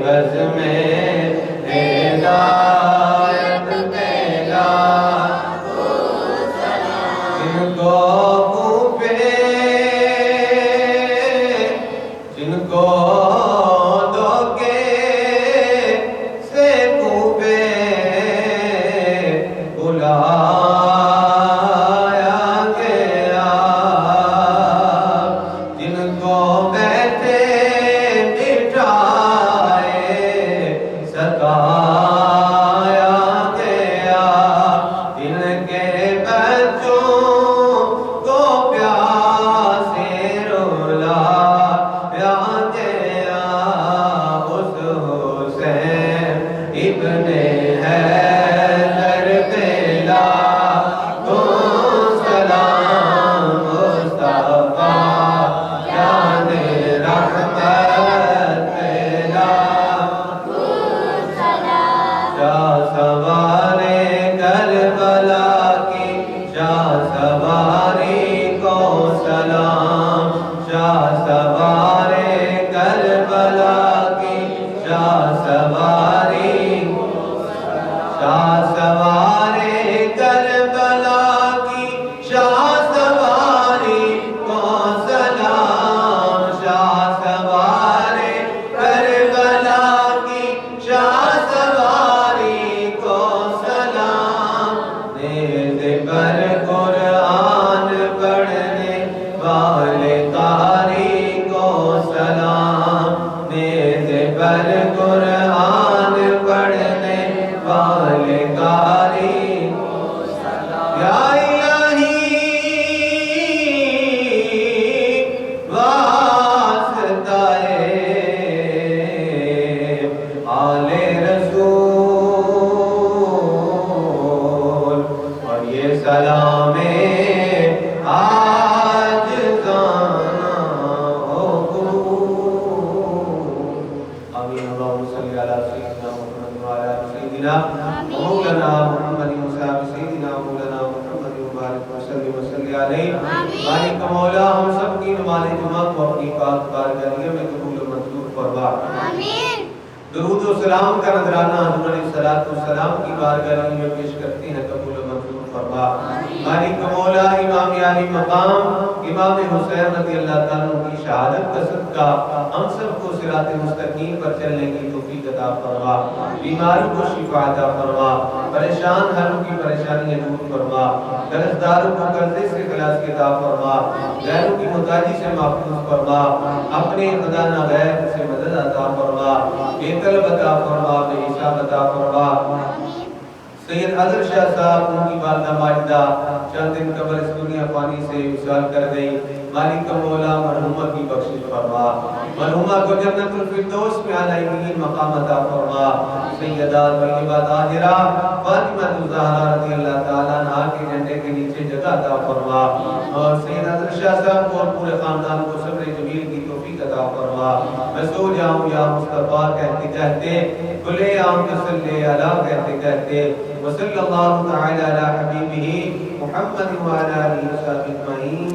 بز میں ہدایت پہلا جن کو جن کو دھوکے سے خوبے بلایا گیا، جن کو بیٹھے بٹھائے سکایا گیا، جن کے بچوں کو پیاسے رلایا گیا، اس حسین ابن حیدر پہ لاکھوں سلام، مصطفیٰ جان رحمت پہ لاکھوں سلام، شاہ سوارے کربلا کی شاہ سواری کو سلام، شاہ سوارے کربلا کی شاہ سواری، شاہ سوارے کربلا کی شاہ سواری کو سلام، شاہ سوارے کربلا کی شاہ سواری کو سلام، نیز پر قرآن پڑھنے والے قاری کو سلام، نیز پر قرآن پڑھنے والے قاری کو سلام، یا الہی واسطہ آل رسول، اور یہ سلام آج گانا ہو قبول۔ آمین۔ اللہم صلی علی سیدنا محمد وعلی سیدنا مولانا محمد وصحبہ سیدنا مولانا محمد مبارک وسلم وصلی علیہ۔ مالک مولا ہم سب کی نماز جمعہ کو اپنی پاک بارگاہ میں قبول و منظور فرما۔ درود و سلام کا نذرانہ حضور علیہ السلام کی بارگاہ میں پیش کرتے ہیں، قبول و منظور فرما۔ مالک مولا امام علی مقام امام حسین رضی اللہ تعالیٰ کی شہادت کا صدقہ ہم سب کو صراط مستقیم پر چلنے کی توفیق عطا فرما، بیماروں کو شفا عطا فرما، پریشان حالوں کی پریشانیاں دور فرما، قرضداروں کو قرضے سے خلاص عطا فرما، غیروں کی محتاجی سے محفوظ فرما، اپنے خدا نہ غیر سے مدد عطا فرما، بے طلب عطا فرما، بے حساب عطا فرما۔ سید حضر شاہ صاحب ان کی والدہ ماجدہ چند دن قبل اس دنیا فانی سے وصال کر گئی، مالک مولا مرحومہ کی بخشش فرما، مرحومہ کو جنت الفردوس میں اعلیٰ مقام عطا فرما۔ سیدہ طیبہ طاہرہ فاطمہ الزہرا رضی اللہ تعالیٰ عنہ کے جھنڈے کے نیچے جگہ عطا فرما، اور سید حضر شاہ صاحب کو اور پورے خاندان کو صبر جمیل کی توفیق عطا فرما۔ میں سو جاؤں یا مصطفیٰ کہتے کہتے، کھلے عام تسلی علیہ کہتے کہتے، وصلی اللہ تعالی علی حبیبہ محمد وعلی آلہ وصحبہ اجمعین۔